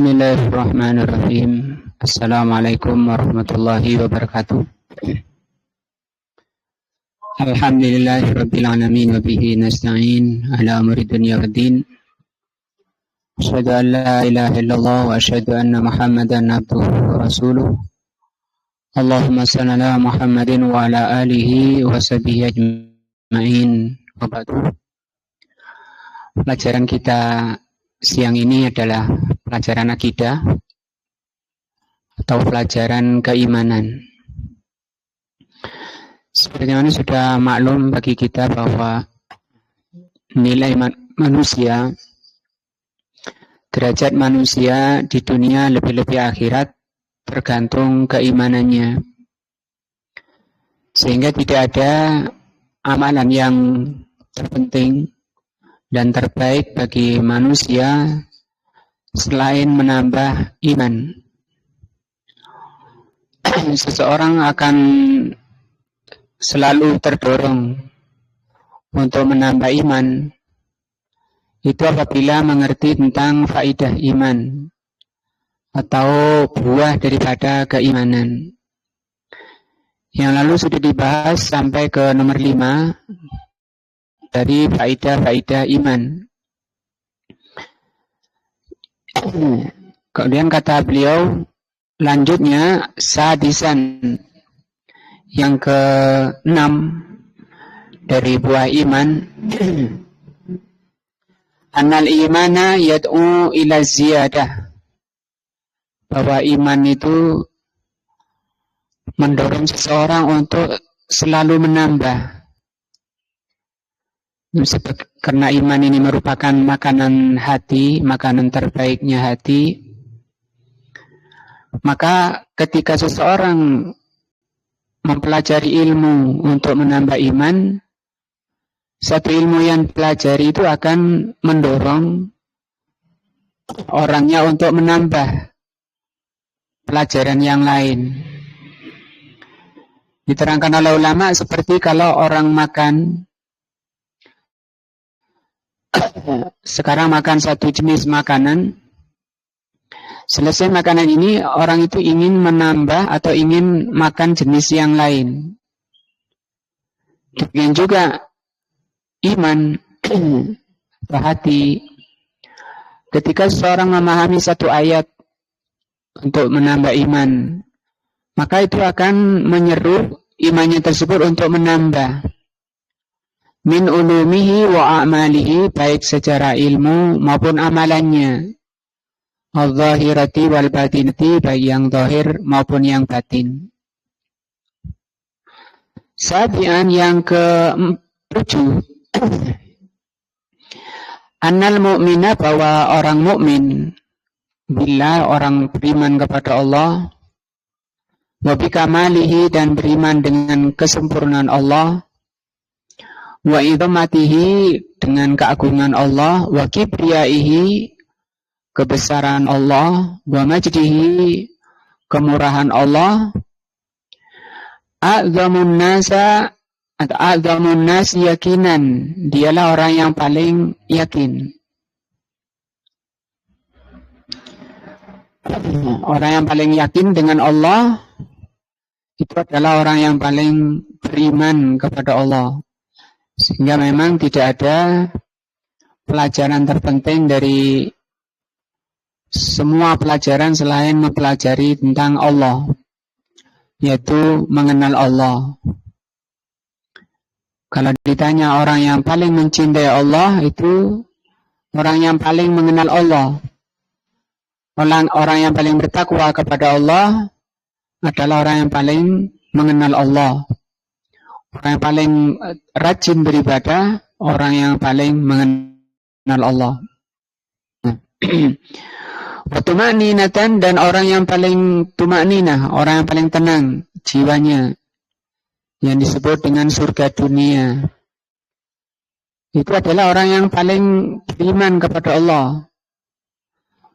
Bismillahirrahmanirrahim. Assalamualaikum warahmatullahi wabarakatuh. Alhamdulillahirabbil alamin wa bihi nasta'in ala umuri dunya waddin. Asyhadu an la ilaha illallah wa asyhadu anna Muhammadan abduhu wa rasuluh. Allahumma shalli ala Muhammadin wa ala alihi wa sahbihi ajma'in. Wa ba'du. Pelajaran kita siang ini adalah pelajaran akidah atau pelajaran keimanan. Sebagaimana sudah maklum bagi kita bahwa nilai manusia, derajat manusia di dunia lebih-lebih akhirat tergantung keimanannya. Sehingga tidak ada amalan yang terpenting dan terbaik bagi manusia selain menambah iman. Seseorang akan selalu terdorong untuk menambah iman itu apabila mengerti tentang faidah iman atau buah daripada keimanan. Yang lalu sudah dibahas sampai ke nomor 5 dari faidah-faidah iman. Kemudian kata beliau, lanjutnya sadisan, yang ke-6 dari buah iman. Annal imana yad'u ila ziyadah, bahwa iman itu mendorong seseorang untuk selalu menambah. Karena iman ini merupakan makanan hati, makanan terbaiknya hati, maka ketika seseorang mempelajari ilmu untuk menambah iman, satu ilmu yang dipelajari itu akan mendorong orangnya untuk menambah pelajaran yang lain. Diterangkan oleh ulama seperti kalau orang makan, sekarang makan satu jenis makanan, selesai makanan ini orang itu ingin menambah atau ingin makan jenis yang lain. Demikian juga iman atau hati. Ketika seseorang memahami satu ayat untuk menambah iman, maka itu akan menyeru imannya tersebut untuk menambah. Min ulumihi wa a'malihi, baik secara ilmu maupun amalannya. Al-zahirati wal batinati, baik yang zahir maupun yang batin. Sabian, yang ke-7. Annal mu'mina, bahwa orang mukmin, bila orang beriman kepada Allah, wa bikamalihi, dan beriman dengan kesempurnaan Allah, wa idhamatihi, dengan keagungan Allah, wa kibriyaihi, kebesaran Allah, wa majdihi, kemurahan Allah, a'zamun nasa atau a'zamun nas yakinan, dialah orang yang paling yakin. Orang yang paling yakin dengan Allah itu adalah orang yang paling beriman kepada Allah. Sehingga memang tidak ada pelajaran terpenting dari semua pelajaran selain mempelajari tentang Allah, yaitu mengenal Allah. Kalau ditanya orang yang paling mencintai Allah, itu orang yang paling mengenal Allah. Orang yang paling bertakwa kepada Allah adalah orang yang paling mengenal Allah. Orang yang paling rajin beribadah, orang yang paling mengenal Allah. Tumakninatan, dan orang yang paling tumakninah, orang yang paling tenang jiwanya, yang disebut dengan surga dunia. Itu adalah orang yang paling beriman kepada Allah.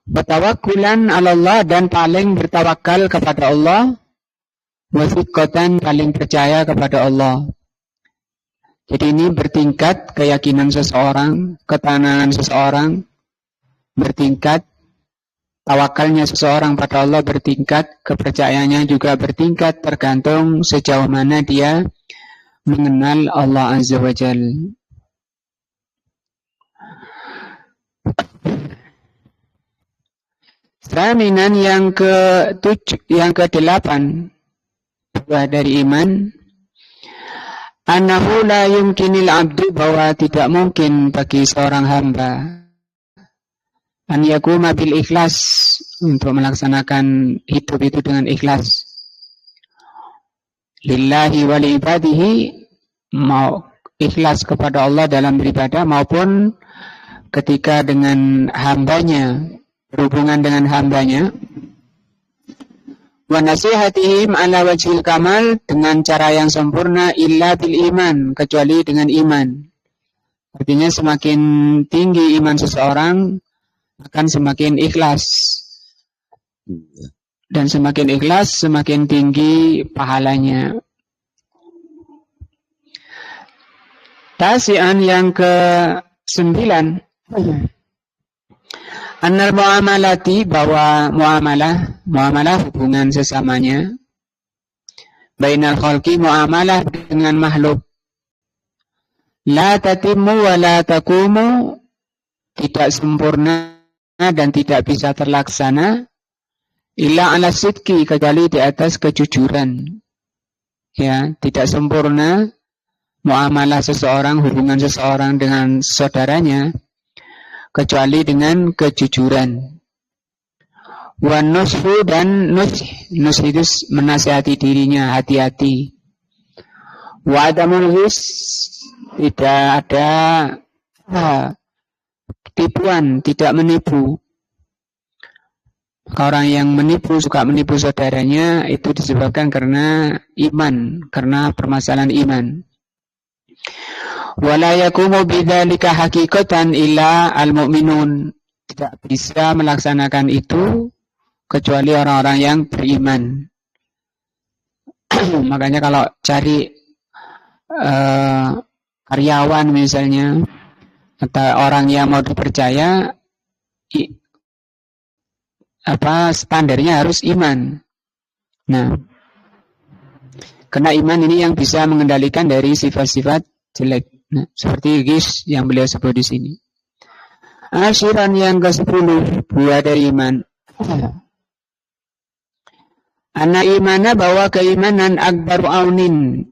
Bertawakkulan ala Allah, dan paling bertawakal kepada Allah. Wasiqatan, paling percaya kepada Allah. Jadi ini bertingkat keyakinan seseorang, ketenangan seseorang bertingkat tawakalnya seseorang pada Allah bertingkat, kepercayaannya juga bertingkat tergantung sejauh mana dia mengenal Allah Azza wa Jalla. Saminan yang ke-8 buah dari iman, annahu la yumkinil abdu, bahwa tidak mungkin bagi seorang hamba an yakuma bil ikhlas, untuk melaksanakan hidup itu dengan ikhlas, lillahi wa li ibadihi, mau ikhlas kepada Allah dalam beribadah maupun ketika dengan hambanya, berhubungan dengan hambanya, wa nasihatihim ala wajhil kamal, dengan cara yang sempurna, illa bil iman, kecuali dengan iman. Artinya semakin tinggi iman seseorang akan semakin ikhlas, dan semakin ikhlas semakin tinggi pahalanya. Tasian yang ke-9, annal muamalati, bahwa muamalah hubungan sesamanya, bainal khalqi, muamalah dengan makhluk, la tatimmu wa la takumu, tidak sempurna dan tidak bisa terlaksana, illa ala sidqi, kecuali di atas kejujuran. Ya, tidak sempurna muamalah seseorang, hubungan seseorang dengan saudaranya, kecuali dengan kejujuran. Wa nushu, dan nus itu menasihati dirinya, hati-hati. Wa adamul ghis, tidak ada tipuan, tidak menipu. Orang yang menipu, suka menipu saudaranya, itu disebabkan karena iman, karena permasalahan iman. Wala yakumu bidzalika haqiqatan illa al-mu'minun, tidak bisa melaksanakan itu kecuali orang-orang yang beriman. Makanya kalau cari karyawan misalnya, atau orang yang mau dipercaya, standarnya harus iman. Nah, karena iman ini yang bisa mengendalikan dari sifat-sifat jelek. Nah, seperti ghis yang beliau sebut di sini. Asyiran yang ke-10 buah dari iman. Anna imana, bahwa keimanan akbaru aunin,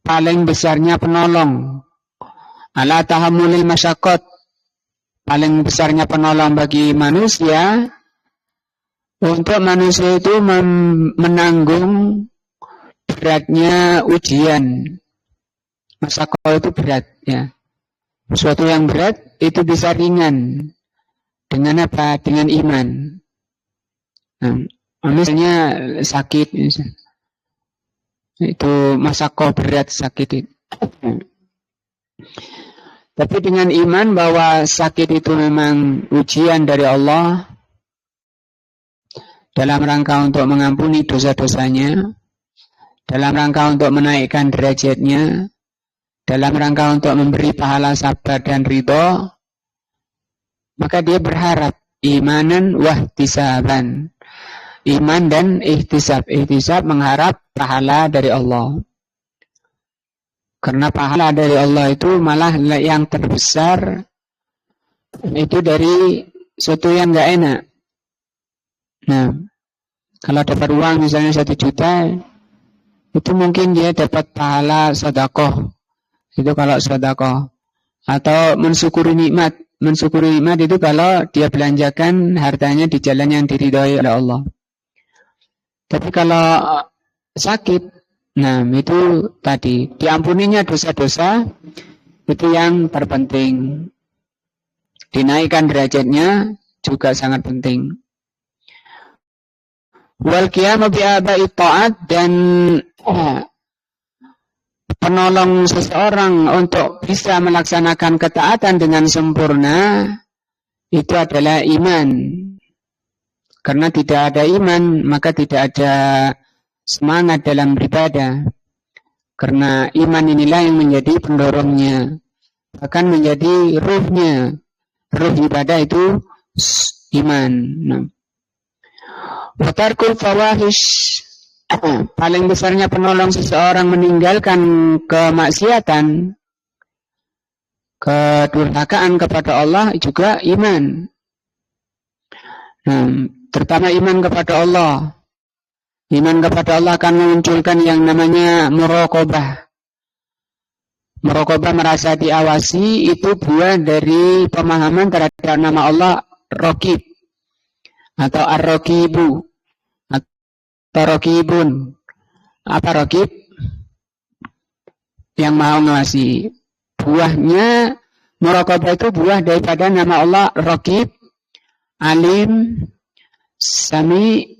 paling besarnya penolong, ala tahammulil masyaqqat, paling besarnya penolong bagi manusia, untuk manusia itu menanggung beratnya ujian. Masyaqqat itu berat, ya. Sesuatu yang berat itu bisa ringan dengan apa? Dengan iman. Nah, misalnya sakit, itu masyaqqat berat, sakit itu. Tapi dengan iman bahwa sakit itu memang ujian dari Allah dalam rangka untuk mengampuni dosa-dosanya, dalam rangka untuk menaikkan derajatnya, dalam rangka untuk memberi pahala sabar dan ridho, maka dia berharap imanan wahtisaban, iman dan ihtisab. Ihtisab mengharap pahala dari Allah. Karena pahala dari Allah itu malah yang terbesar, itu dari sesuatu yang gak enak. Nah, kalau dapat uang misalnya 1 juta, itu mungkin dia dapat pahala sedekah. Itu kalau sedekah. Atau mensyukuri nikmat. Mensyukuri nikmat itu kalau dia belanjakan hartanya di jalan yang diridhoi oleh Allah. Tapi kalau sakit, nah itu tadi, diampuninya dosa-dosa, itu yang terpenting. Dinaikkan derajatnya juga sangat penting. Wal qiyamu bi aba'i ta'at, dan penolong seseorang untuk bisa melaksanakan ketaatan dengan sempurna, itu adalah iman. Karena tidak ada iman, maka tidak ada semangat dalam beribadah. Karena iman inilah yang menjadi pendorongnya, bahkan menjadi ruhnya. Ruh ibadah itu iman. Nah, Wa tarkul fawahish, paling besarnya penolong seseorang meninggalkan kemaksiatan, kedurhakaan kepada Allah juga iman. Terutama iman kepada Allah. Iman kepada Allah akan memunculkan yang namanya muraqabah. Muraqabah, merasa diawasi, itu buah dari pemahaman terhadap nama Allah Raqib atau Ar-Raqibu atau Raqibun. Apa Raqib? Yang maha mengawasi. Buahnya muraqabah itu buah daripada nama Allah Raqib, Alim, Sami,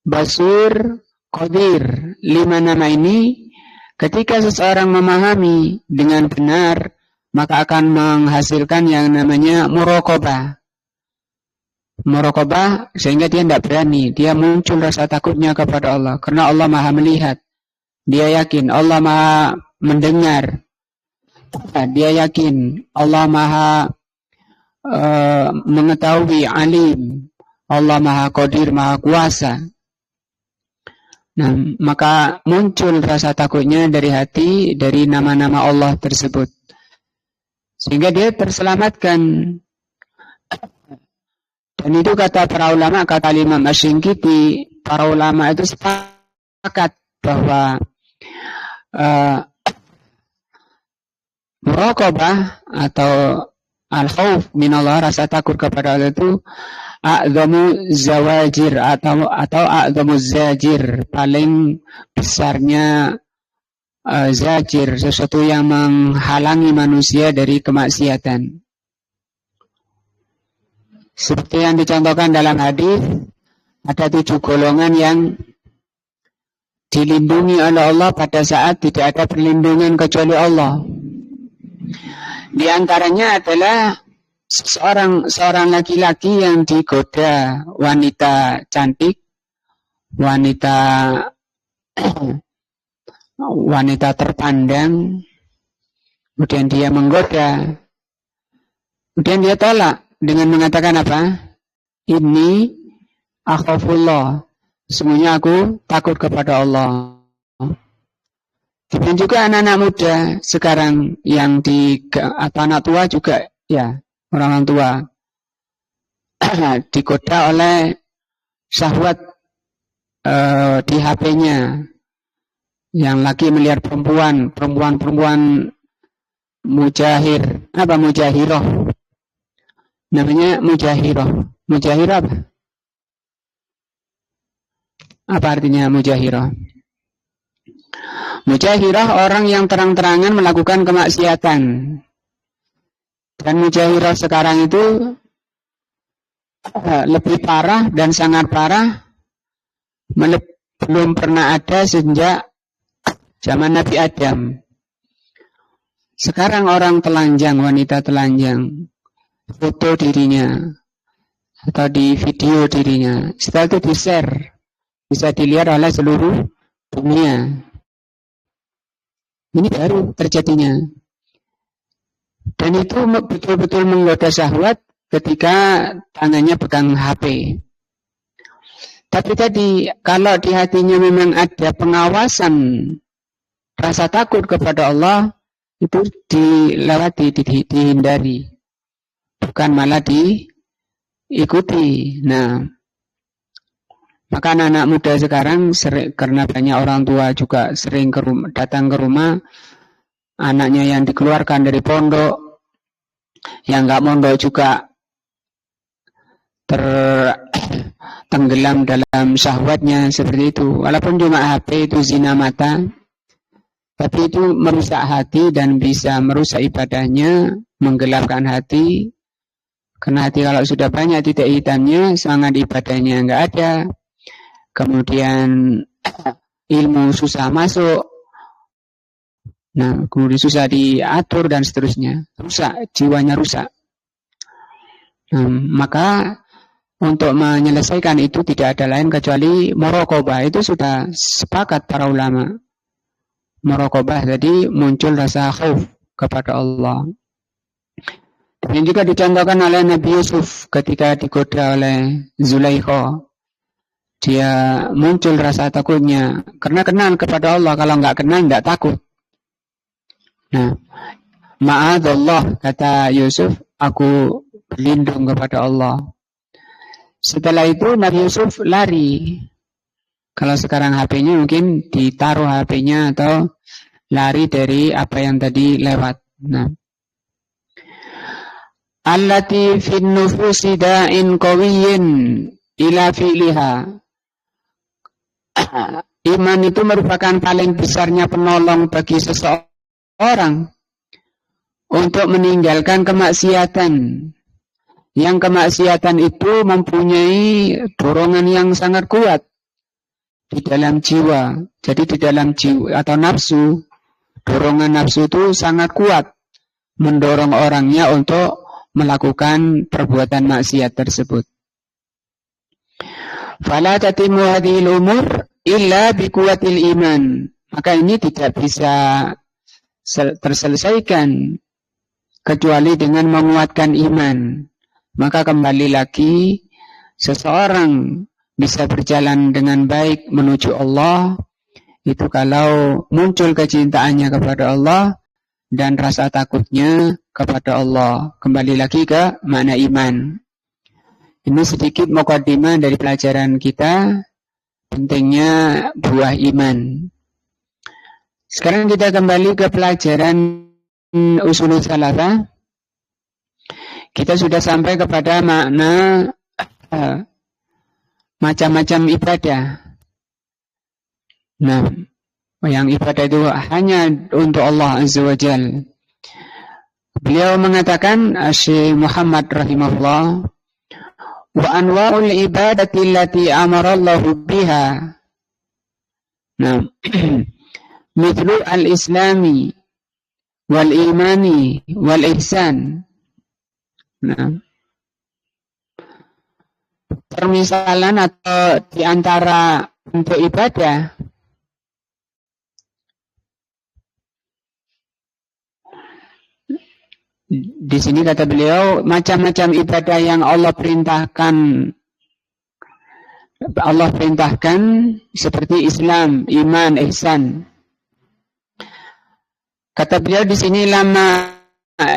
Basir, Qadir. 5 nama ini ketika seseorang memahami dengan benar, maka akan menghasilkan yang namanya muraqabah. Muraqabah sehingga dia tidak berani, dia muncul rasa takutnya kepada Allah. Karena Allah maha melihat. Dia yakin Allah maha mendengar. Dia yakin Allah maha mengetahui, alim. Allah maha qadir, maha kuasa. Nah, maka muncul rasa takutnya dari hati, dari nama-nama Allah tersebut. Sehingga dia terselamatkan. Dan itu kata para ulama, kata Imam Asy-Syinkiti, para ulama itu sepakat bahwa muraqabah atau al-khauf minallah, rasa takut kepada Allah itu a'zamu zawajir atau a'zamu zajir, paling besarnya zajir, sesuatu yang menghalangi manusia dari kemaksiatan. Seperti yang dicontohkan dalam hadis, ada 7 golongan yang dilindungi oleh Allah pada saat tidak ada perlindungan kecuali Allah. Di antaranya adalah seorang laki-laki yang digoda wanita cantik, wanita terpandang, kemudian dia menggoda, kemudian dia tolak dengan mengatakan apa? Ini akhafullah, semuanya aku takut kepada Allah. Dan juga anak-anak muda sekarang yang atau anak tua juga, ya, orang tua digoda oleh syahwat di HP-nya. Yang lagi melihat perempuan mujahir, apa mujahirah? Namanya mujahirah. Mujahirah apa? Apa artinya mujahirah? Mujahirah orang yang terang-terangan melakukan kemaksiatan. Dan mujahirah sekarang itu lebih parah dan sangat parah, belum pernah ada sejak zaman Nabi Adam. Sekarang orang telanjang, wanita telanjang, foto dirinya atau di video dirinya, setelah itu di-share, bisa dilihat oleh seluruh dunia. Ini baru terjadinya. Dan itu betul-betul menggoda syahwat ketika tangannya pegang HP. Tapi tadi, kalau di hatinya memang ada pengawasan, rasa takut kepada Allah, itu dilewati, dihindari. Bukan malah diikuti. Nah, maka anak-anak muda sekarang karena banyak orang tua juga sering datang ke rumah, anaknya yang dikeluarkan dari pondok, yang nggak mondok juga tenggelam dalam syahwatnya seperti itu. Walaupun cuma HP itu zina mata, tapi itu merusak hati dan bisa merusak ibadahnya, menggelapkan hati. Karena hati kalau sudah banyak titik hitamnya, semangat ibadahnya nggak ada. Kemudian ilmu susah masuk, nah kemudian susah diatur dan seterusnya, rusak, jiwanya rusak. Maka untuk menyelesaikan itu tidak ada lain kecuali muraqabah. Itu sudah sepakat para ulama. Muraqabah jadi muncul rasa khauf kepada Allah. Dan juga dicontohkan oleh Nabi Yusuf ketika digoda oleh Zulaikha. dia muncul rasa takutnya karena kenal kepada Allah. Kalau nggak kenal nggak takut. Nah, ma'adzallah, kata Yusuf, aku berlindung kepada Allah. Setelah itu Nabi Yusuf lari. Kalau sekarang HP-nya mungkin ditaruh HP-nya atau lari dari apa yang tadi lewat. Nah, allati fin nufusi da'in qawiyyin ila fi'liha. Iman itu merupakan paling besarnya penolong bagi seseorang untuk meninggalkan kemaksiatan. Yang kemaksiatan itu mempunyai dorongan yang sangat kuat di dalam jiwa. Jadi di dalam jiwa atau nafsu, dorongan nafsu itu sangat kuat mendorong orangnya untuk melakukan perbuatan maksiat tersebut. Fala tatimu hadhil umur illa biquwatil iman. Maka ini tidak bisa terselesaikan kecuali dengan menguatkan iman. Maka kembali lagi seseorang bisa berjalan dengan baik menuju Allah itu kalau muncul kecintaannya kepada Allah dan rasa takutnya kepada Allah. Kembali lagi ke makna iman. Ini sedikit mukadimah dari pelajaran kita, pentingnya buah iman. Sekarang kita kembali ke pelajaran usul salafah. Kita sudah sampai kepada makna macam-macam ibadah. Nah, yang ibadah itu hanya untuk Allah Azza wa Jalla. Beliau mengatakan, Syekh Muhammad rahimahullah, wa anwa'ul ibadati allati amara Allah biha. Nah, mithlu al-islami wal imani wal ihsan. Nah, permisalan atau di antara bentuk ibadah di sini kata beliau macam-macam ibadah yang Allah perintahkan seperti Islam, iman, ihsan. Kata beliau di sini lama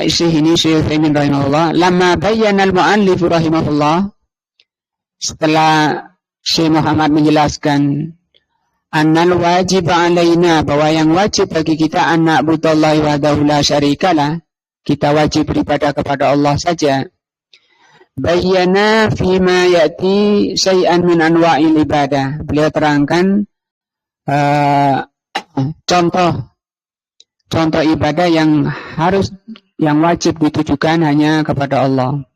Syekh Utsaimin rahimahullah, lama bayyana al-mu'allif rahimahullah, setelah Syekh Muhammad menjelaskan annal wajib alaina, bahwa yang wajib bagi kita an na'budallahi wahdahu la syarikalah, kita wajib beribadah kepada Allah saja. Bayyana fima ya'ti syai'an min anwa'il ibadah. Beliau terangkan contoh ibadah yang wajib ditujukan hanya kepada Allah.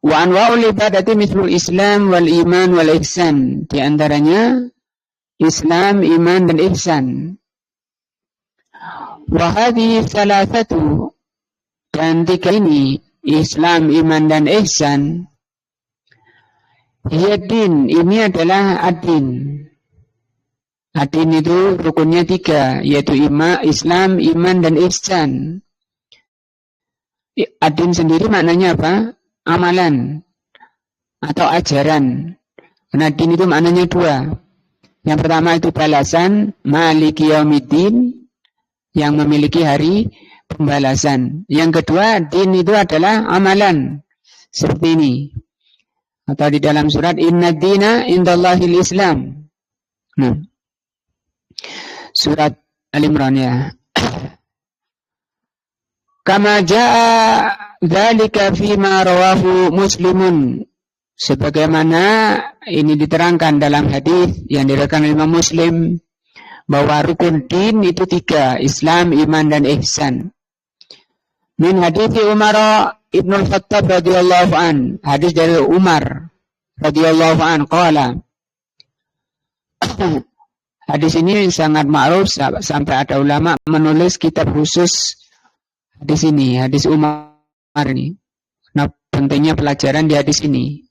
Wa anwa'ul ibadati mithlul Islam wal iman wal ihsan. Di antaranya Islam, iman dan ihsan. Wa hadhihi thalathatu, dan tiga ini Islam, iman dan ihsan, yadin, ini adalah ad-din. Ad-din itu rukunnya tiga, yaitu Islam, iman dan ihsan. Ad-din sendiri maknanya apa? Amalan atau ajaran. Karena din itu maknanya dua. Yang pertama itu balasan, maliki yaumiddin, yang memiliki hari pembalasan. Yang kedua, din itu adalah amalan. Seperti ini. Atau di dalam surat Inna dina indallahil Islam. Nah, surat Al-Imran ya. Kama jaa dzalika fima rawahu Muslimun. Sebagaimana ini diterangkan dalam hadis yang diriwayatkan oleh Imam Muslim, bahwa rukun din itu tiga, Islam, iman dan ihsan. Min hadis Umar ibn al-Khattab radhiyallahu an, hadis dari Umar radhiyallahu an qala. Hadis ini sangat ma'ruf sampai ada ulama menulis kitab khusus hadis ini, hadis Umar ini. Nah, pentingnya pelajaran di hadis ini.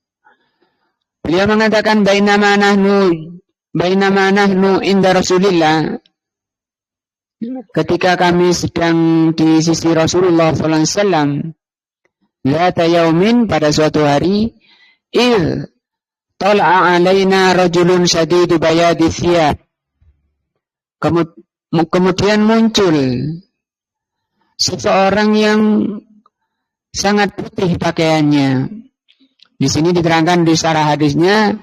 Beliau mengatakan bainama nahnu inda Rasulillah, ketika kami sedang di sisi Rasulullah sallallahu alaihi wasallam, zata yaumin, pada suatu hari, Tal'a alaina rajulun shadidu bayadi thiyab. Kemudian muncul seseorang yang sangat putih pakaiannya. Di sini diterangkan di syarah hadisnya,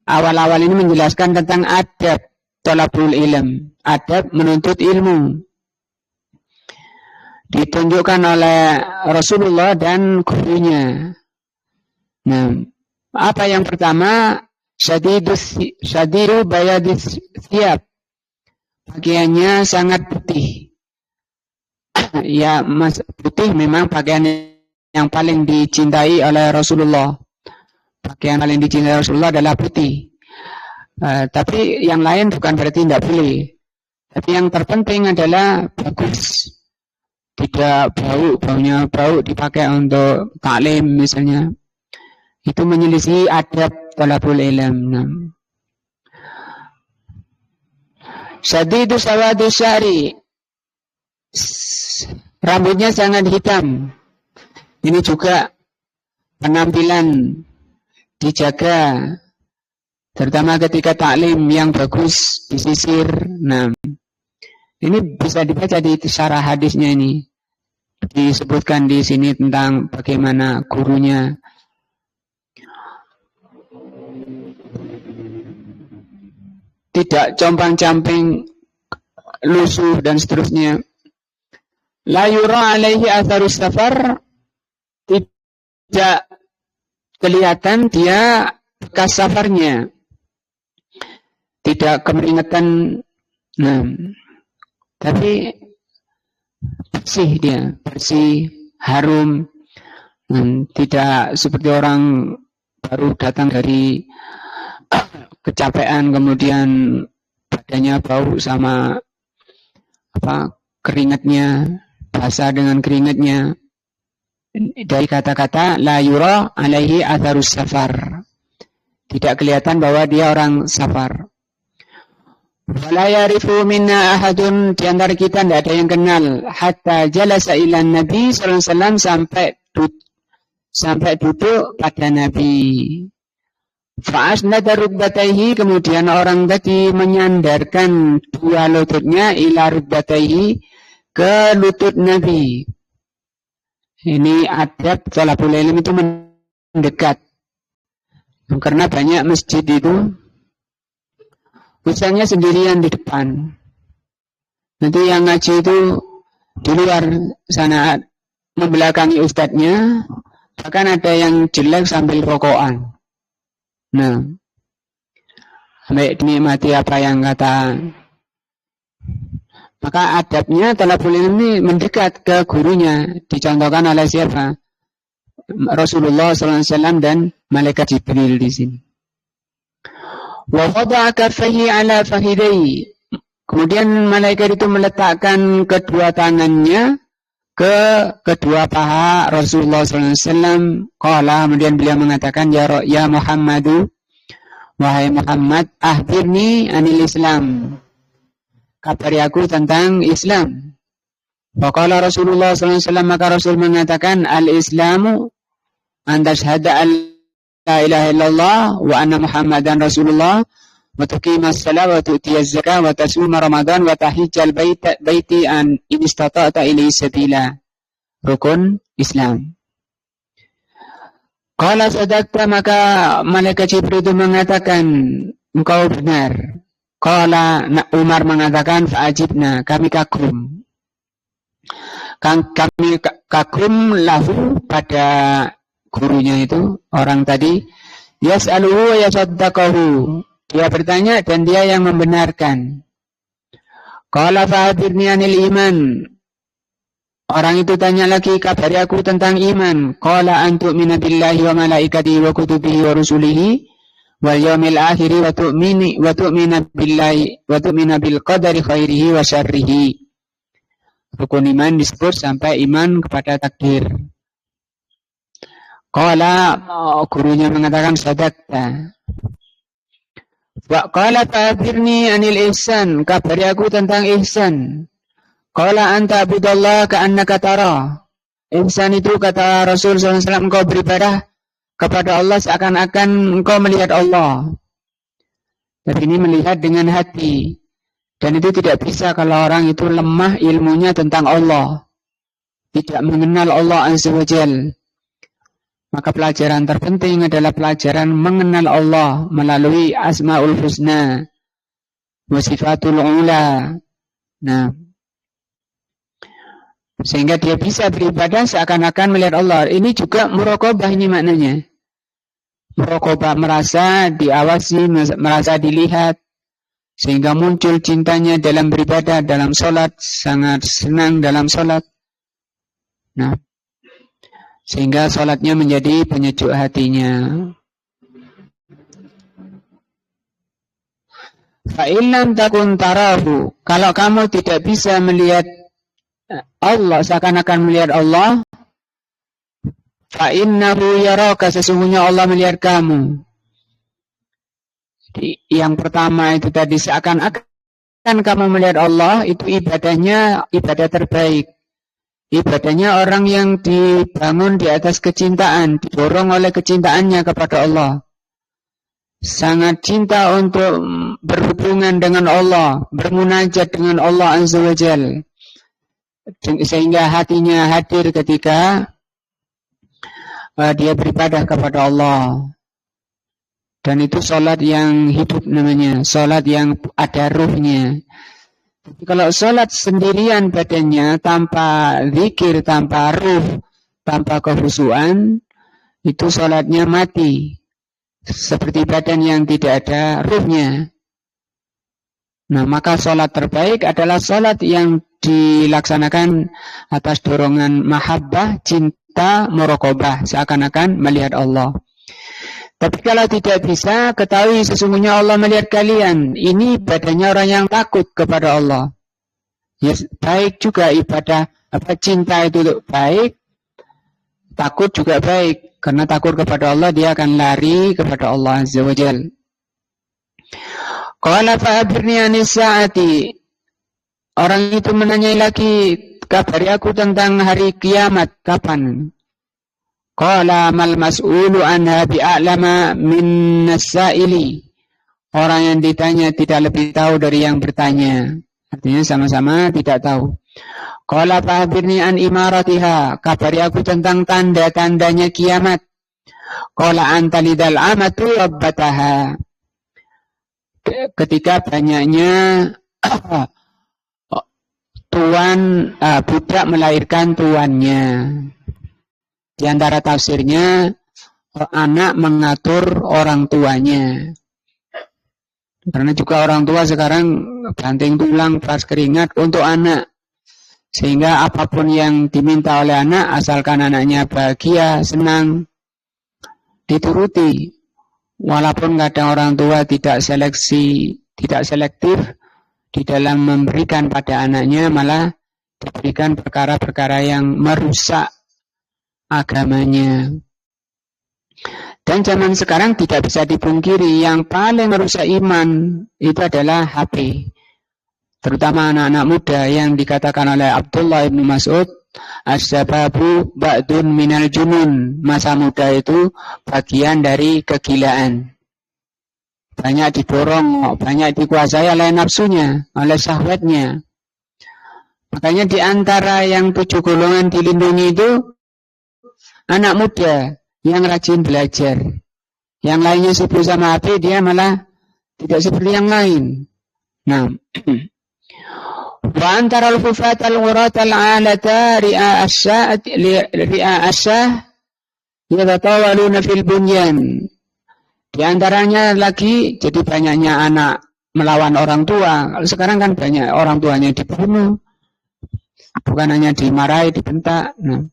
awal-awal ini menjelaskan tentang adab thalabul ilm, adab menuntut ilmu. Ditunjukkan oleh Rasulullah dan gurunya. Nah, apa yang pertama? Syadidu bayadis thiyab. Pakaiannya sangat putih. Ya, putih memang pakaian yang paling dicintai oleh Rasulullah. Pakaian paling dicintai Rasulullah adalah putih. Tapi yang lain bukan berarti tidak boleh. Tapi yang terpenting adalah bagus. Tidak baunya bau dipakai untuk taklim misalnya. Itu menyelisih adab thalabul ilm. Syadidu sawadi syari. Rambutnya sangat hitam. Ini juga penampilan dijaga, terutama ketika taklim yang bagus disisir. Nah, ini bisa dibaca di syarah hadisnya ini. Disebutkan di sini tentang bagaimana gurunya tidak compang-camping, lusuh dan seterusnya. La yura alaihi atharus safar, tidak kelihatan dia bekas safarnya, tidak keringetan. Nah, tapi bersih dia, bersih, harum, tidak seperti orang baru datang dari kecapean kemudian badannya bau sama keringatnya, basah dengan keringatnya. Dari kata-kata la yura alaihi atharus safar, tidak kelihatan bahwa dia orang safar. Wala yarifu minna ahadun, di antara kita tidak ada yang kenal, hatta jalasa ilan Nabi sallallahu alaihi wasallam, sampai duduk pada Nabi. Fa'asnada rukbatayhi, kemudian orang tadi menyandarkan dua lututnya ila rukbatayhi, ke lutut Nabi. Ini adab thalabul ilm, itu mendekat. Karena banyak masjid itu ustaznya sendirian di depan. Nanti yang ngaji itu di luar sana membelakangi ustadznya, bahkan ada yang jelek sambil rokokan. Nah, sampai dinikmati apa yang kata. Maka adabnya thalabul ilm ini mendekat ke gurunya, dicontohkan oleh siapa? Rasulullah SAW dan malaikat Jibril di sini. Wa wada'a kaffayhi ala fakhidayhi. Kemudian malaikat itu meletakkan kedua tangannya ke kedua paha Rasulullah SAW. Qala, kemudian beliau mengatakan, ya Muhammadu, wahai Muhammad, akhbirni anil Islam, kabari aku tentang Islam. Faqala Rasulullah SAW, maka Rasul mengatakan, al-Islamu an tashhada an la ilaha illallah wa anna Muhammadan Rasulullah wa tuqimas salat wa tu'tiyaz zakah wa tasuma Ramadan wa tahijjal baiti an in istata'ta ilaihi sabila. Rukun Islam. Qala sadaqta, maka malaikat Jibril itu mengatakan, engkau benar. Qala Umar mengatakan, fa'ajibna, kami kagum. Kami kagum lahu, pada gurunya itu, orang tadi. Yas'aluhu wa yasaddaqahu, dia bertanya dan dia yang membenarkan. Qala fa'adirni anil iman, orang itu tanya lagi, kabari aku tentang iman. Qala antu'mina billahi wa malaikatihi wa kutubihi wa rusulihi wal yaumil akhiri wa tu'mina billahi wa tu'mina bil qadari khairihi wa syarrihi. Rukun iman disebut sampai iman kepada takdir. Qala, gurunya mengatakan sadaqta. Wa qala fa'akhbirni anil ihsan, kabari aku tentang ihsan. Qala anta abudallah ka'annaka tara. Ihsan itu, kata Rasul SAW, engkau beribadah kepada Allah seakan-akan engkau melihat Allah. Tapi ini melihat dengan hati. Dan itu tidak bisa kalau orang itu lemah ilmunya tentang Allah. Tidak mengenal Allah Azza wa Jal. Maka pelajaran terpenting adalah pelajaran mengenal Allah melalui Asmaul Husna wa Sifatul Ula. Nah, sehingga dia bisa beribadah seakan-akan melihat Allah. Ini juga muraqabah ini maknanya. Muraqabah, merasa diawasi, merasa dilihat. Sehingga muncul cintanya dalam beribadah, dalam sholat, sangat senang dalam sholat. Nah, sehingga sholatnya menjadi penyejuk hatinya. Fa'illam takun tarahu, kalau kamu tidak bisa melihat Allah, seakan-akan melihat Allah, fa'innahu yaraka, sesungguhnya Allah melihat kamu. Jadi, yang pertama itu tadi seakan-akan kamu melihat Allah, itu ibadahnya ibadah terbaik. Ibadahnya orang yang dibangun di atas kecintaan, didorong oleh kecintaannya kepada Allah. Sangat cinta untuk berhubungan dengan Allah, bermunajat dengan Allah Azza wa Jal. Sehingga hatinya hadir ketika dia beribadah kepada Allah. Dan itu sholat yang hidup namanya, sholat yang ada ruhnya. Tapi kalau sholat sendirian badannya, tanpa zikir, tanpa ruh, tanpa kehusuan, itu sholatnya mati. Seperti badan yang tidak ada ruhnya. Nah, maka sholat terbaik adalah sholat yang dilaksanakan atas dorongan mahabbah, cinta, muraqabah, seakan-akan melihat Allah. Tapi kalau tidak bisa, ketahui sesungguhnya Allah melihat kalian. Ini ibadahnya orang yang takut kepada Allah. Ya, baik juga ibadah, cinta itu baik, takut juga baik. Karena takut kepada Allah, dia akan lari kepada Allah Azza wa Jal. Qala fa'abirni anis sa'ati. Orang itu menanyai lagi, kabari aku tentang hari kiamat, kapan? Qala mal mas'ulu anha bi'a'lama min as-sa'ili. Orang yang ditanya tidak lebih tahu dari yang bertanya. Artinya sama-sama tidak tahu. Qala fa'abirni an imaratiha. Kabari aku tentang tanda-tandanya kiamat. Qala antalidal amatu rabbataha. Ketika banyaknya budak melahirkan tuannya. Di antara tafsirnya, anak mengatur orang tuanya. Karena juga orang tua sekarang banting tulang pas keringat untuk anak. Sehingga apapun yang diminta oleh anak, asalkan anaknya bahagia, senang, dituruti. Walaupun kadang orang tua tidak selektif di dalam memberikan pada anaknya, malah diberikan perkara-perkara yang merusak agamanya. Dan zaman sekarang tidak bisa dipungkiri yang paling merusak iman itu adalah HP. Terutama anak-anak muda yang dikatakan oleh Abdullah ibn Mas'ud, as-sababu ba'dun minal junun. Masa muda itu bagian dari kegilaan. Banyak didorong, banyak dikuasai oleh nafsunya, oleh syahwatnya. Makanya di antara yang 7 golongan dilindungi itu anak muda yang rajin belajar. Yang lainnya sibuk sama HP, dia malah tidak seperti yang lain. Nah, wa antara al-hufat al-urat al-alata ri'a asyah yatatawaluna fil bunyan. Di antaranya lagi, jadi banyaknya anak melawan orang tua. Sekarang kan banyak orang tuanya dibunuh. Bukan hanya dimarahi, dibentak. Nah,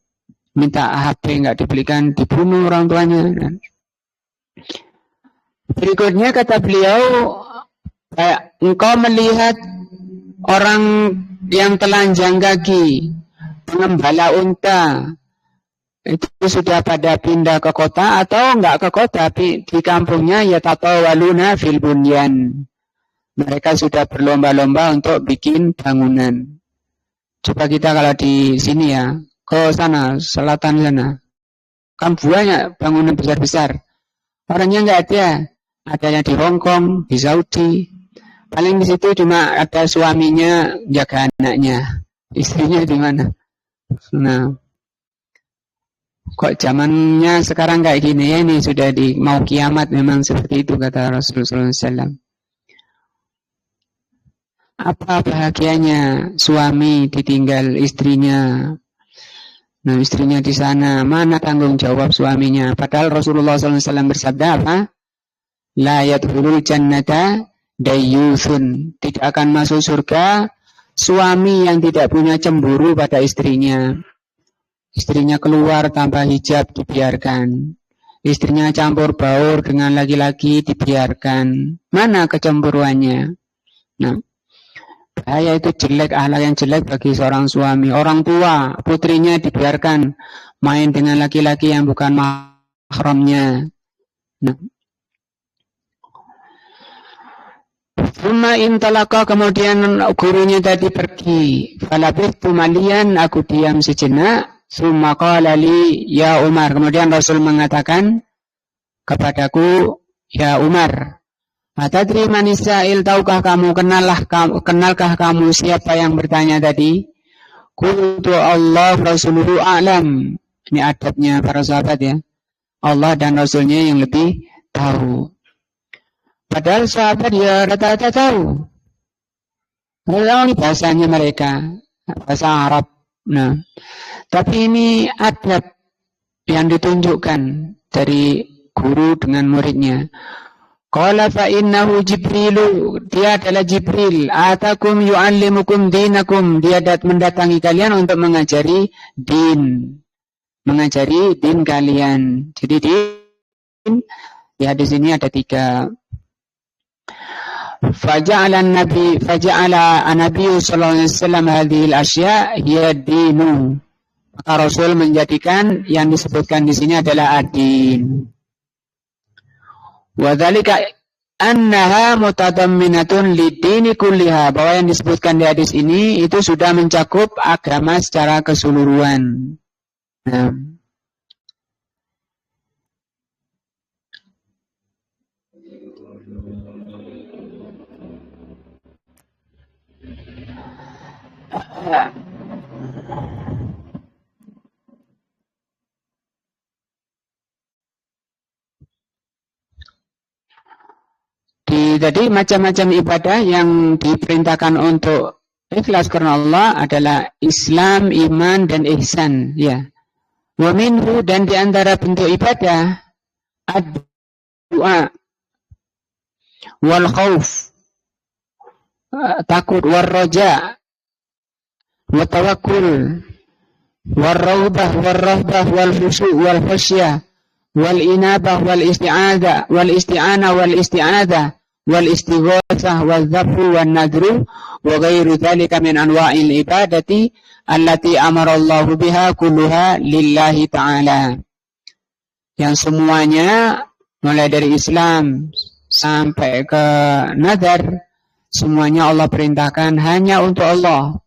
minta HP nggak dibelikan, dibunuh orang tuanya. Berikutnya kata beliau, engkau melihat orang yang telanjang kaki, pengembala unta, itu sudah pada pindah ke kota atau enggak ke kota, tapi di kampungnya ya tatawaluna fil bunyan. Mereka sudah berlomba-lomba untuk bikin bangunan. Coba kita kalau di sini ya, ke sana, selatan sana. kan banyak bangunan besar-besar. Orangnya nggak ada. Adanya di Hong Kong, di Saudi. Paling di situ cuma ada suaminya jaga anaknya. Istrinya di mana? Nah, kok zamannya sekarang kayak gini ya, ini sudah mau kiamat memang seperti itu kata Rasulullah SAW. Apa bahagianya suami ditinggal istrinya? Nah, istrinya di sana, mana tanggung jawab suaminya? Padahal Rasulullah SAW bersabda apa? La yadkhulul jannata dayyuthun. Tidak akan masuk surga suami yang tidak punya cemburu pada istrinya. Istrinya keluar tanpa hijab dibiarkan. Istrinya campur baur dengan laki-laki dibiarkan. Mana kecemburuannya? Nah, bahaya itu jelek, akhlak yang jelek bagi seorang suami. Orang tua, putrinya dibiarkan main dengan laki-laki yang bukan mahramnya. Nah, Suma intalaka, kemudian gurunya tadi pergi. Falabithtu malian, aku diam sejenak. Suma qala li ya Umar. Kemudian Rasul mengatakan kepadaku, ya Umar, atadri man Israil, tahukah kamu, kenalkah kamu siapa yang bertanya tadi? Qultu Allah Rasuluhu a'lam. Ini adabnya para sahabat ya. Allah dan Rasulnya yang lebih tahu. Padahal sahabat ya rata-rata tahu. Ini bahasanya mereka, bahasa Arab. Nah, tapi ini adab yang ditunjukkan dari guru dengan muridnya. Qala fa innahu Jibrilu, dia adalah Jibril. Atakum yu'allimukum dinakum, dia mendatangi kalian untuk mengajari din kalian. Jadi din ya di sini ada 3. Faja'ala an-nabi sallallahu alaihi wasallam hadhil asya hiya dinu. Maka Rasul menjadikan yang disebutkan di sini adalah ad-din. Wa dzalika annaha mutadamminatun lid-dini kulliha, bahwa yang disebutkan di hadis ini itu sudah mencakup agama secara keseluruhan. Nah, jadi macam-macam ibadah yang diperintahkan untuk ikhlas karena Allah adalah Islam, iman, dan ihsan. Ya. Wa minhu, dan di antara bentuk ibadah ad-du'a wal khauf, takut, wal raja, wa tawakkul, wal raubah, wal rahbah, wal khusyu', wal khasyah, wal inabah, wal isti'adah, wal isti'anah, wal isti'adah, wal istighatsah, wal dzabhu, wan nadru, wa ghairu dzalika min anwa'il ibadati allati amara Allah biha kulluha lillahi ta'ala. Yang semuanya mulai dari Islam sampai ke nadar, semuanya Allah perintahkan hanya untuk Allah.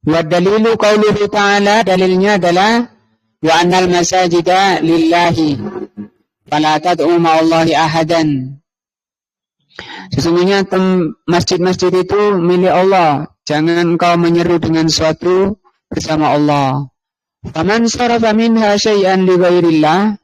Wa dalilu qauluhu ta'ala, dalilnya adalah wa annal masajida lillahi fala tad'u ma'allahi ahadan. Sesungguhnya masjid-masjid itu milik Allah, jangan engkau menyeru dengan sesuatu bersama Allah. Faman sarafa minha syai'an li ghairillah,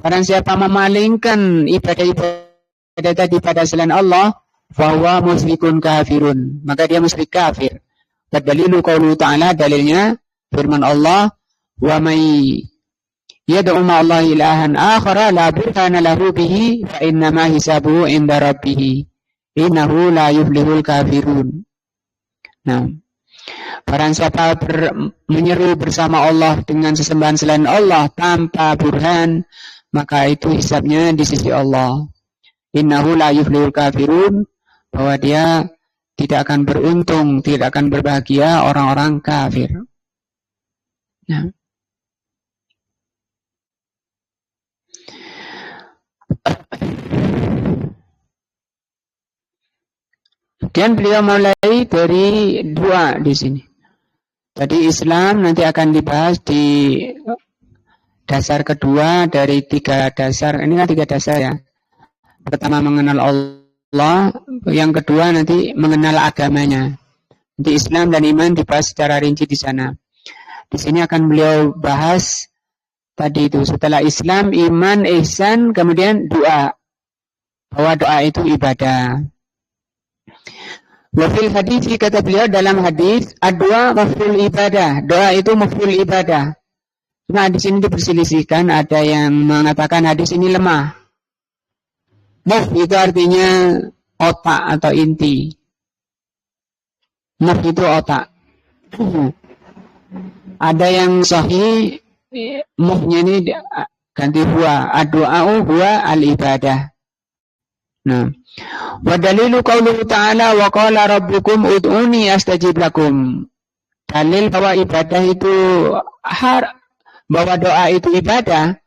barang siapa memalingkan ibadah tadi pada selain Allah, fahuwa musyrikun kafirun, maka dia musyrik kafir. Dalilu qaulu ta'ala, dalilnya firman Allah, wa may yad'u ma'allahi ilahan akhara la burhana lahu bihi fa innama hisabuhu inda rabbih innahu la yuflihul kafirun. Nah, barang siapa menyeru bersama Allah dengan sesembahan selain Allah tanpa burhan, maka itu hisabnya di sisi Allah. Innahu la yuflihul kafirun, bahwa dia tidak akan beruntung, tidak akan berbahagia orang-orang kafir. Nah, dan beliau mulai dari 2 di sini. Tadi Islam nanti akan dibahas di dasar kedua dari 3 dasar. Ini kan 3 dasar ya. Pertama mengenal Allah, yang kedua nanti mengenal agamanya. Nanti Islam dan iman dibahas secara rinci di sana. Di sini akan beliau bahas tadi itu setelah Islam, iman, ihsan, kemudian doa. Bahwa doa itu ibadah. Wafil hadis, kata beliau dalam hadis, ad-doa maf'ul ibadah. Doa itu maf'ul ibadah. Nah, di sini diperselisihkan, ada yang mengatakan hadis ini lemah. Muf itu artinya otak atau inti. Muf itu otak. Ada yang sahih, mufnya ini ganti huwa. Ad-doa huwa al-ibadah. Nah, wa dalilu qauluhu ta'ala wa qala rabbukum ud'uni astajib lakum. Dalil bahwa ibadah itu bahwa doa itu ibadah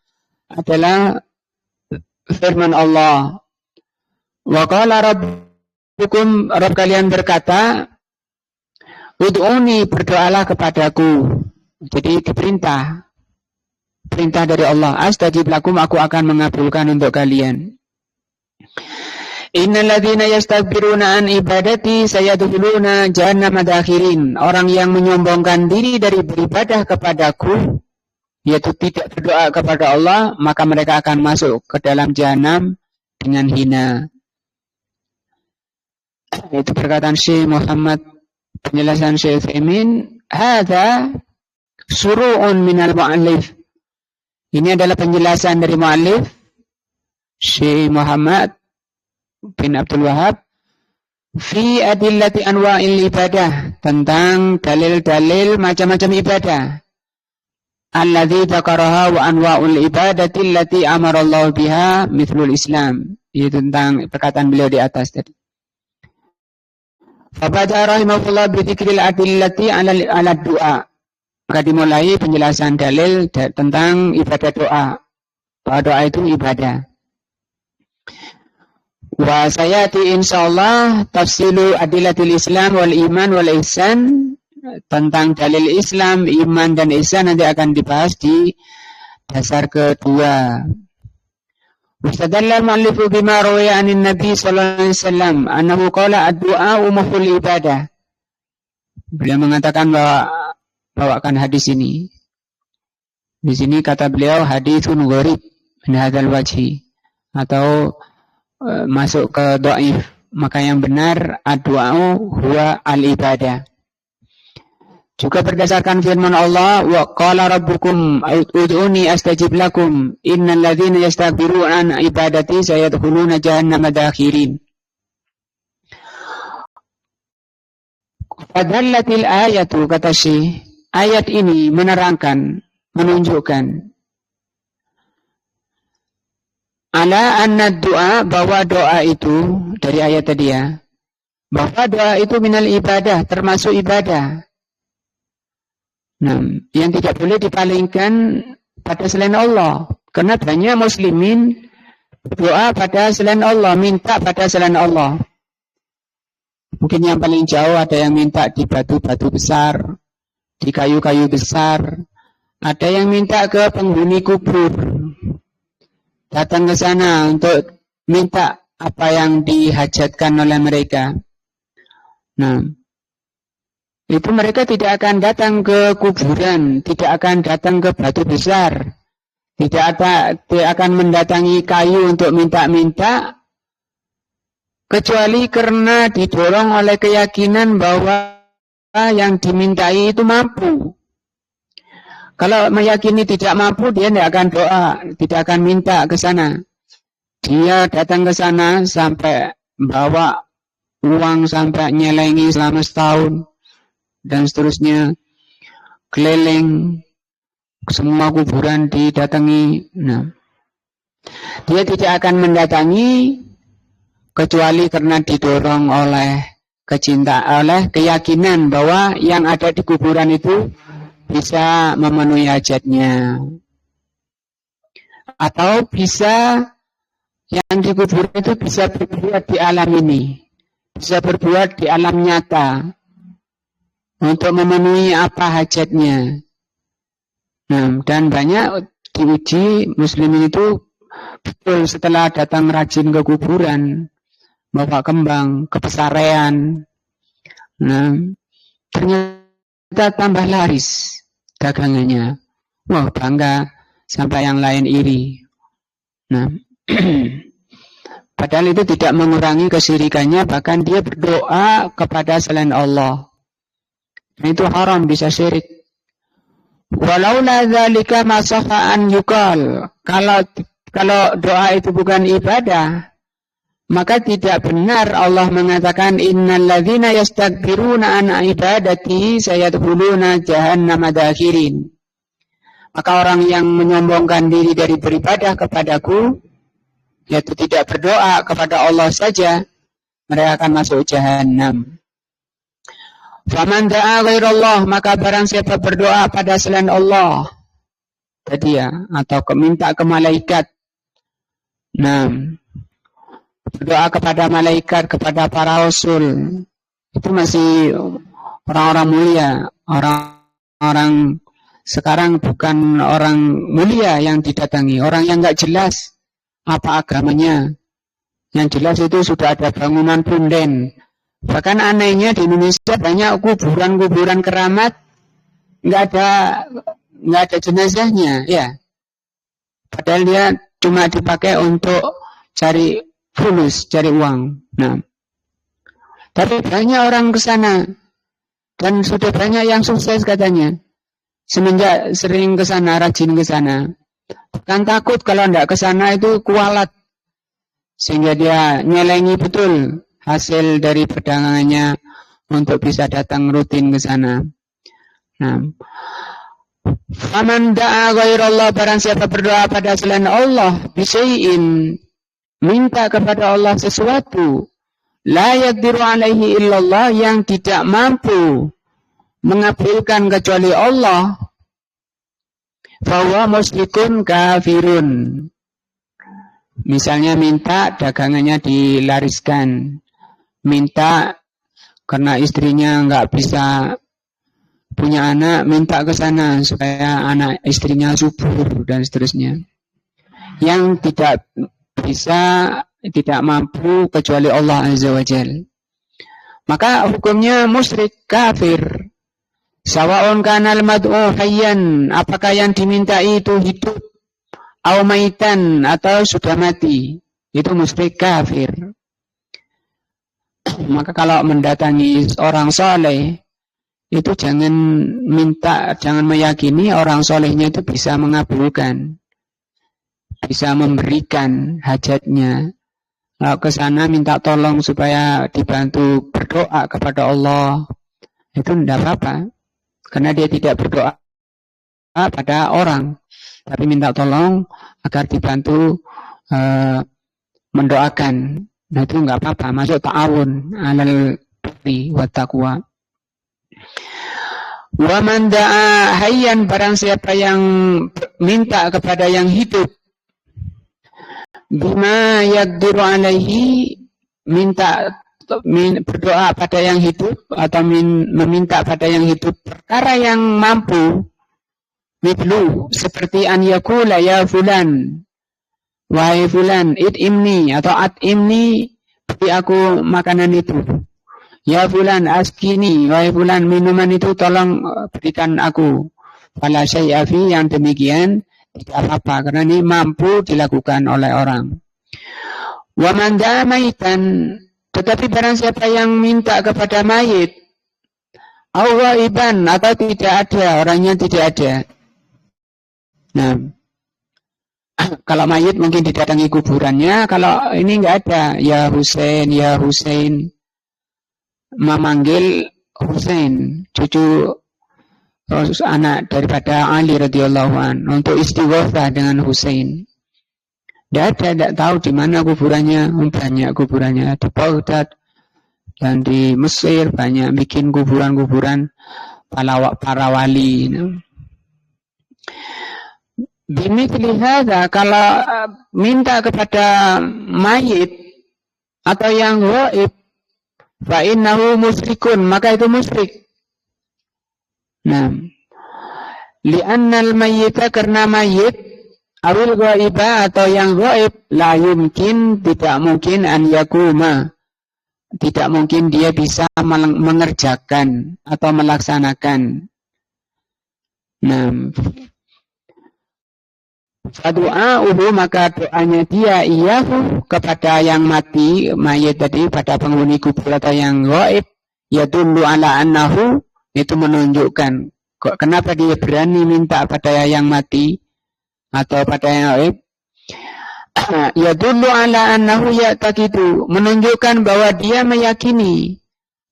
adalah firman Allah. Wa qala rabbukum, Rabb kalian berkata, ud'uni, berdoalah kepadaku. Jadi diperintah. Perintah dari Allah, astajib lakum, aku akan mengabulkan untuk kalian. Innal ladzina yastakbiruna an ibadati sayadkhuluna jahannama dakhirin. Orang yang menyombongkan diri dari beribadah kepadaku, yaitu tidak berdoa kepada Allah, maka mereka akan masuk ke dalam jahanam dengan hina. Itu perkataan Syekh Muhammad, penjelasan Syekh Utsaimin, hadza suru'un minal mu'allif. Ini adalah penjelasan dari mu'allif Syekh Muhammad bin Abdul Wahab fi adillati anwa'il ibadah, tentang dalil-dalil macam-macam ibadah. Alladzi dzakaraha wa anwa'ul ibadati allati amara Allah biha mithlul Islam. Itu tentang perkataan beliau di atas tadi. Fa bada rahimahullah bi dzikril adillati ala du'a. Maka dimulai penjelasan dalil tentang ibadah doa. Bahwa doa itu ibadah. Wa sayati insyaallah tafsilu adillatil Islam wal iman wal ihsan, tentang dalil Islam, iman dan ihsan nanti akan dibahas di dasar kedua. Mustadallal mu'allifu bima rawaya 'anin Nabi sallallahu alaihi wasallam annahu qala ad-du'a maf'ul ibadah. Beliau mengatakan bahwa bawakan hadis ini. Di sini kata beliau haditsun gharib min hadzal wajhi, atau masuk ke dhaif. Maka yang benar ad-du'a huwa al-ibadah. Juga berdasarkan firman Allah, wa qala rabbukum ud'uni astajib lakum innal ladzina yastakbiruna an ibadati sayadkhuluna jahannama dakhirin. Fadallatil ayatu, kata Syekh, ayat ini menerangkan, menunjukkan ala anna doa, bahwa doa itu dari ayat tadi ya, bahwa doa itu minal ibadah, termasuk ibadah. Nah, yang tidak boleh dipalingkan pada selain Allah, karena banyak muslimin berdoa pada selain Allah, minta pada selain Allah. Mungkin yang paling jauh ada yang minta di batu-batu besar, di kayu-kayu besar, ada yang minta ke penghuni kubur. Datang ke sana untuk minta apa yang dihajatkan oleh mereka. Nah, itu mereka tidak akan datang ke kuburan, tidak akan datang ke batu besar, tidak akan mendatangi kayu untuk minta-minta, kecuali karena didorong oleh keyakinan bahwa yang dimintai itu mampu. Kalau meyakini tidak mampu, dia tidak akan doa, tidak akan minta ke sana. Dia datang ke sana sampai bawa uang sampai nyelengi selama setahun dan seterusnya, keliling semua kuburan didatangi. Nah, dia tidak akan mendatangi kecuali karena didorong oleh keyakinan bahwa yang ada di kuburan itu bisa memenuhi hajatnya, atau bisa yang di kuburan itu bisa berbuat di alam ini, bisa berbuat di alam nyata untuk memenuhi apa hajatnya. Nah, dan banyak diuji muslimin itu betul setelah datang rajin ke kuburan, bawa kembang, ke pesarean. Nah, ternyata tambah laris dagangannya. Wah, bangga sampai yang lain iri. Nah, padahal itu tidak mengurangi kesyirikannya, bahkan dia berdoa kepada selain Allah. Nah, itu haram, bisa syirik. Walaula dzalika ma sahha an yuqal. Kalau doa itu bukan ibadah, maka tidak benar Allah mengatakan innal ladzina yastakbiruna an ibadati sayadkhuluna jahannama dakhirin. Maka orang yang menyombongkan diri dari beribadah kepadaku, yaitu tidak berdoa kepada Allah saja, mereka akan masuk jahanam. Faman da'a ghairallah, maka barang siapa berdoa pada selain Allah tadi ya, atau minta ke malaikat. Nah, berdoa kepada malaikat, kepada para rasul, itu masih orang-orang mulia. Orang-orang sekarang bukan orang mulia yang didatangi, orang yang enggak jelas apa agamanya. Yang jelas itu sudah ada bangunan punden. Bahkan anehnya di Indonesia banyak kuburan-kuburan keramat nggak ada jenazahnya, ya. Padahal dia cuma dipakai untuk cari fulus, cari uang. Nah, tapi banyak orang ke sana dan sudah banyak yang sukses katanya. Semenjak sering ke sana, rajin ke sana. Kan takut kalau enggak ke sana itu kualat. Sehingga dia nyelengi betul hasil dari perdagangannya untuk bisa datang rutin ke sana. Nah, faman da'a ghairallah, barang siapa berdoa pada selain Allah bisyai'in, minta kepada Allah sesuatu, la yaqdiru alaihi illallah, yang tidak mampu mengabulkan kecuali Allah, fahuwa musyrikun kafirun. Misalnya minta dagangannya dilariskan, minta karena istrinya nggak bisa punya anak, minta ke sana supaya anak istrinya subur dan seterusnya. Yang tidak bisa, tidak mampu kecuali Allah Azza wa Jalla, maka hukumnya musyrik, kafir. Sawa'un kanal mad'u hayyan, apakah yang dimintai itu hidup, au maitan, atau sudah mati, itu musyrik, kafir. Maka kalau mendatangi orang soleh, itu jangan minta, jangan meyakini orang solehnya itu bisa mengabulkan, bisa memberikan hajatnya. Kalau ke sana minta tolong supaya dibantu berdoa kepada Allah, itu tidak apa-apa. Karena dia tidak berdoa pada orang, tapi minta tolong agar dibantu mendoakan. Nah, itu enggak apa-apa, masuk ta'awun 'alal birri wat taqwa. Wa man da'a hayyan, barang siapa yang minta kepada yang hidup, bima yaqdiru alaihi, berdoa pada yang hidup atau meminta pada yang hidup perkara yang mampu, mithlu, seperti an yakula ya fulan, wahai fulan, it'imni atau at'imni, beri aku makanan itu. Ya fulan askini, wahai fulan, minuman itu tolong berikan aku. Fala syai'a fi, yang demikian tidak apa-apa karena ini mampu dilakukan oleh orang. Wa man da'a maitan, tetapi barang siapa yang minta kepada mayit, au ghaiban, atau tidak ada, orangnya tidak ada. Nah, kalau mayit mungkin didatangi kuburannya, kalau ini enggak ada, ya Husain, memanggil Husain, cucu anak daripada Ali radhiyallahu anhu, untuk istighotsah dengan Husain. Tidak tahu di mana kuburannya. Banyak kuburannya di Baghdad dan di Mesir, banyak bikin kuburan-kuburan para wali. Bimithli hadza, kalau minta kepada mayit atau yang ghaib, fa innahu musyrikun, maka itu musyrik. Nah, li'annal mayyita, karena mayit Awil ghaiba atau yang ghaib, la yumkin, tidak mungkin an yakuma. Tidak mungkin dia bisa mengerjakan atau melaksanakan. Nah, fadu'a'uhu, maka doanya dia iyahu kepada yang mati, mayit tadi, pada penghuni kubur atau yang ghaib, yadullu ala annahu, itu menunjukkan kenapa dia berani minta pada yang mati atau pada yang ghaib. Yadullu ala annahu ya'taqidu, menunjukkan bahwa dia meyakini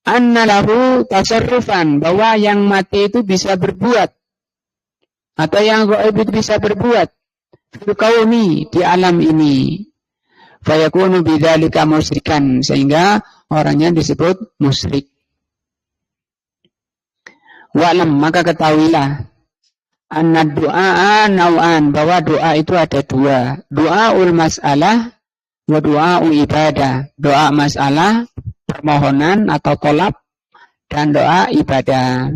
annalahu tasarrufan, bahwa yang mati itu bisa berbuat atau yang ghaib itu bisa berbuat fil qaumi, di alam ini. Fayakunu bidzalika musyrikan, sehingga orangnya disebut musyrik. Wa'lam, maka ketahuilah anna du'a naw'an, bahwa doa itu ada dua. Doaul mas'alah wa doa'u ibadah. Doa masalah, permohonan atau tolab, dan doa ibadah.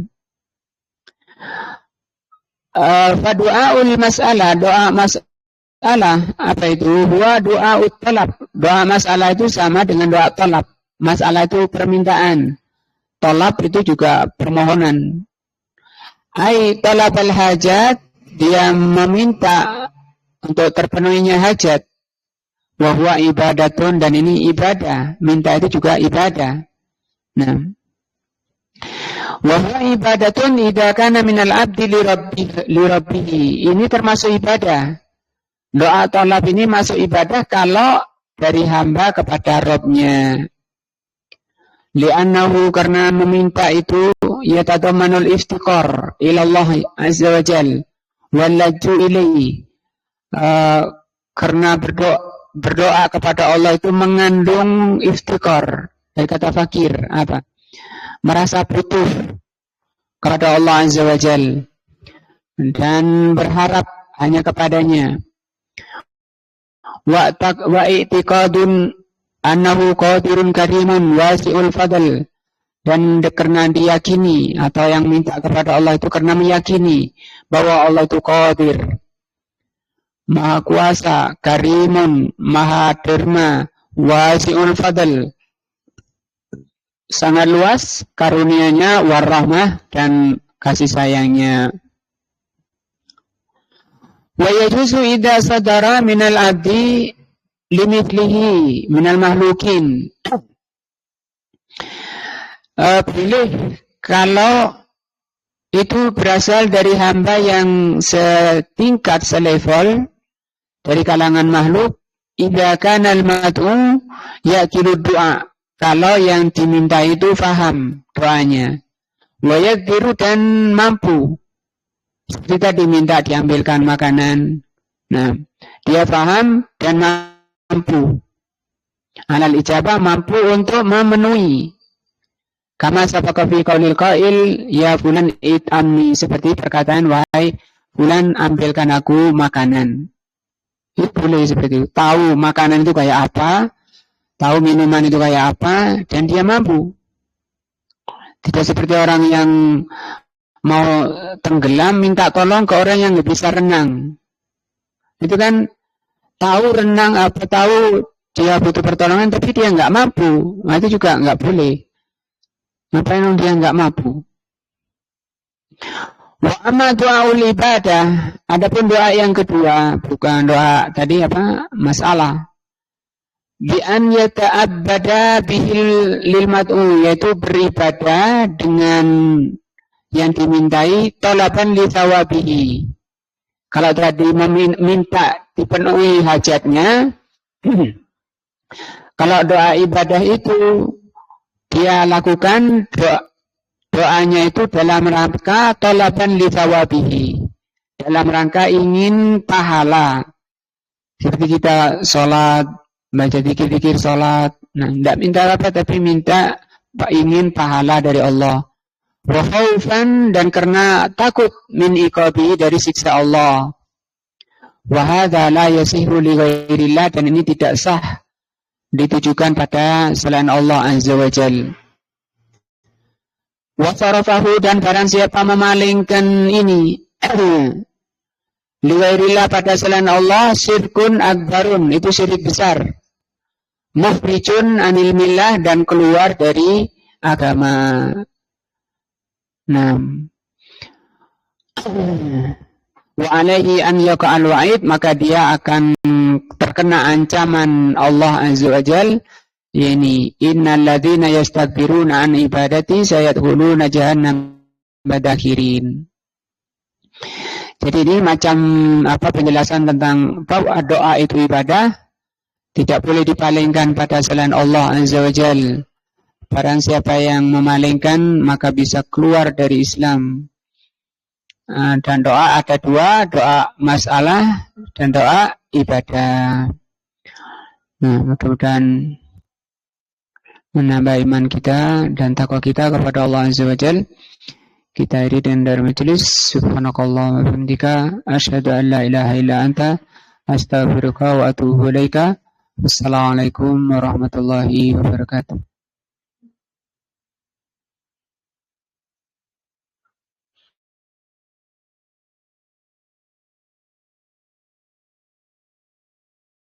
Fadu'aul mas'alah, doa masalah, apa itu? Huwa doa'ut tolab. Doa masalah itu sama dengan doa tolab. Masalah itu permintaan. Tolab itu juga permohonan. Ai talabal hajat, dia meminta untuk terpenuhinya hajat. Wa huwa ibadatun, dan ini ibadah. Minta itu juga ibadah. Nah, wa huwa ibadatun idza kana minal abdi li rabbih. Ini termasuk ibadah. Doa talab ini masuk ibadah kalau dari hamba kepada Rabb-nya. Li'annahu, karena meminta itu yatadamanul iftiqar ilallah azza wa jal wallaju ilaihi, karena berdoa kepada Allah itu mengandung iftiqar, dari kata fakir, apa? Merasa butuh kepada Allah azza wa jal dan berharap hanya kepadanya. Wa i'tiqadun annahu qadirun karimun wasi'ul fadl, dan karena diyakini, atau yang minta kepada Allah itu karena meyakini bahwa Allah itu qadir, maha kuasa, karimun, maha derma, wasi'ul fadl, sangat luas karunia-Nya, warahmah, dan kasih sayangnya. Wa yajuzu idza sadara minal abdi limithlihi minal mahlukin. Boleh kalau itu berasal dari hamba yang setingkat, selevel dari kalangan makhluk. Idza kana al-mad'u yaqilu du'a, kalau yang diminta itu faham doanya. Wa yaqdiru, dan mampu. Seperti tadi minta diambilkan makanan. Nah, dia faham dan mampu. Alal ijabah, mampu untuk memenuhi. Kama sabaka fi qaulil qail, ya fulan it'amni, seperti perkataan wahai fulan ambilkan aku makanan. Itu boleh seperti itu. Tahu makanan itu kayak apa, tahu minuman itu kayak apa, dan dia mampu. Tidak seperti orang yang mau tenggelam minta tolong ke orang yang nggak bisa renang. Itu kan tahu renang, apa tahu dia butuh pertolongan, tapi dia nggak mampu. Nah, itu juga nggak boleh. Ngapain dia nggak mampu? Wa amma du'aul ibadah, adapun doa yang kedua, bukan doa tadi apa? Masalah. Bi an yata'abbada bihil lil mad'u, yaitu beribadah dengan yang dimintai, talaban li thawabihi. Kalau tadi meminta dipenuhi hajatnya, kalau doa ibadah itu dia lakukan doanya itu dalam rangka talaban li thawabihi, dalam rangka ingin pahala. Seperti kita sholat, baca zikir-zikir sholat, nah tidak minta apa, tapi minta ingin pahala dari Allah. Wa khaufan, dan karena takut min iqabi, dari siksa Allah. Wa hadza la yasihu li ghairillah, dan ini tidak sah ditujukan pada selain Allah azza wa jal. Wa sarafahu, dan barang siapa memalingkan ini Liwairillah pada selain Allah syirkun akbarun, itu syirik besar. Mukhrijun anil millah, dan keluar dari agama. Nah, wa alaihi an yaqa'al wa'id, maka dia akan terkena ancaman Allah azza wa jal, yakni innal ladzina yastakbiruna an ibadati sayadkhuluna jahannam madakhirin. Jadi ini macam penjelasan tentang bahwa doa itu ibadah, tidak boleh dipalingkan pada selain Allah azza wa jal. Barang siapa yang memalingkan maka bisa keluar dari Islam. Dan doa ada dua, doa masalah dan doa ibadah. Nah, mudah-mudahan menambah iman kita dan takwa kita kepada Allah azza wa jal. Kita akhiri dengan dari majelis. Subhanakallah wa bihamdika asyhadu an la ilaha illa anta astaghfiruka wa atubu ilaika. Wassalamualaikum warahmatullahi wabarakatuh.